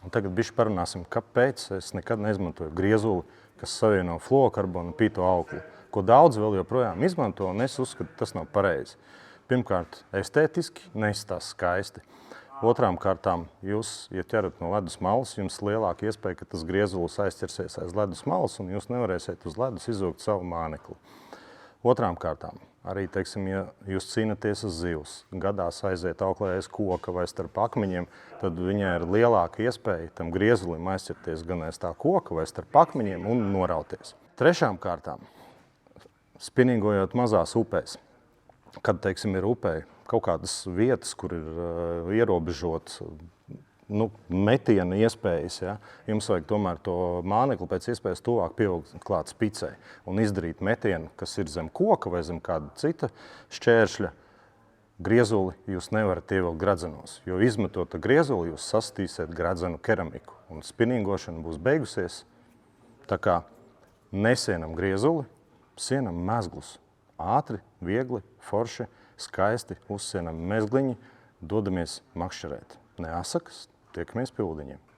Un tagad bišķi parunāsim, kāpēc es nekad neizmantoju griezuli, kas savieno fluorokarbonu un pīto aukli, ko daudz vēl joprojām izmanto, un es uzskatu, tas nav pareizi. Pirmkārt, estētiski neizstās skaisti. Otrām kārtām, jūs, ja ķerat no ledus malas, jums lielāka iespēja, ka tas griezulis aizķersies aiz ledus malas, un jūs nevarēsiet uz ledus izvilkt savu mānekli. Otrām kārtām, arī, teiksim, ja jūs cīnaties uz zivs, gadās aiziet auklē aiz koka vai starp akmeņiem, tad viņai ir lielāka iespēja tam griezulim aizķerties gan aiz tā koka vai starp akmeņiem un norauties. Trešām kārtām, spiningojot mazās upēs, kad, teiksim, ir upē kaut kādas vietas, kur ir ierobežotas metiena iespējas, ja? Jums vajag tomēr to mānekli pēc iespējas tuvāk pievilkt klāt spicei un izdarīt metienu, kas ir zem koka vai zem kāda cita šķēršļa. Griezuli jūs nevarat ievilkt gradzenos, jo izmetot griezuli jūs sastīsiet gradzenu keramiku un spiningošana būs beigusies. Tā kā nesienam griezuli, sienam mezglus. Ātri, viegli, forši, skaisti uzsienam mezgliņi, dodamies makšķerēt. Ne asakas, tiekamies pie ūdeņiem.